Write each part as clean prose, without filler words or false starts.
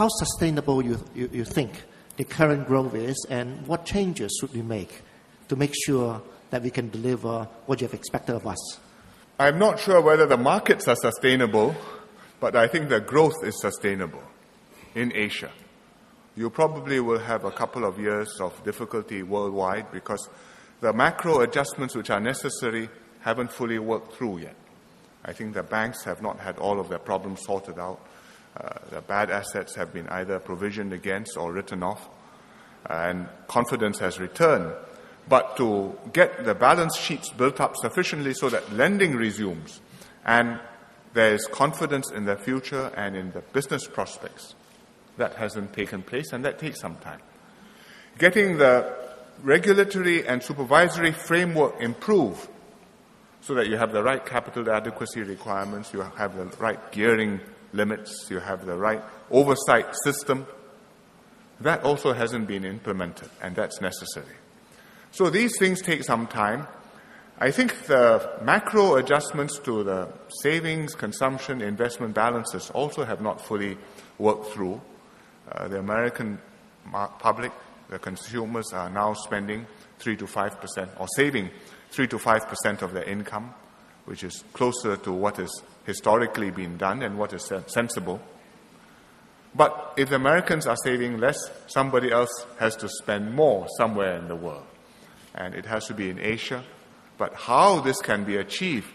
how sustainable you think the current growth is, and what changes should we make to make sure that we can deliver what you have expected of us? I'm not sure whether the markets are sustainable, but I think the growth is sustainable in Asia. You probably will have a couple of years of difficulty worldwide because the macro adjustments which are necessary haven't fully worked through yet. I think the banks have not had all of their problems sorted out. The bad assets have been either provisioned against or written off, and confidence has returned. But to get the balance sheets built up sufficiently so that lending resumes and there is confidence in the future and in the business prospects, that hasn't taken place, and that takes some time. Getting the regulatory and supervisory framework improved so that you have the right capital adequacy requirements, you have the right gearing limits, you have the right oversight system, that also hasn't been implemented, and that's necessary. So these things take some time. I think the macro adjustments to the savings, consumption, investment balances also have not fully worked through. The American public, the consumers, are now spending 3 to 5% or saving 3 to 5% of their income, which is closer to what has historically been done and what is sensible. But if the Americans are saving less, somebody else has to spend more somewhere in the world. And it has to be in Asia. But how this can be achieved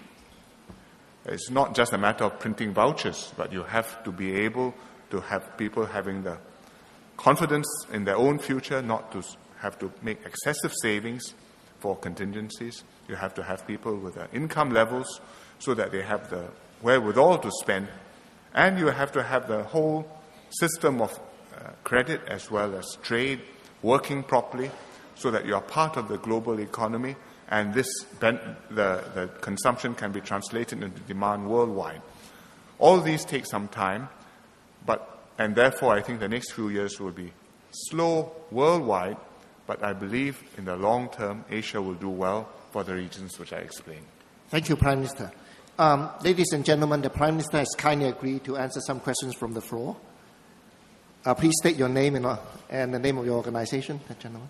is not just a matter of printing vouchers, but you have to be able to have people having the confidence in their own future, not to have to make excessive savings for contingencies. You have to have people with income levels so that they have the wherewithal to spend. And you have to have the whole system of credit as well as trade working properly so that you are part of the global economy, and the consumption can be translated into demand worldwide. All these take some time, and therefore I think the next few years will be slow worldwide, but I believe in the long term Asia will do well for the reasons which I explained. Thank you, Prime Minister. Ladies and gentlemen, the Prime Minister has kindly agreed to answer some questions from the floor. Please state your name and the name of your organization, gentlemen.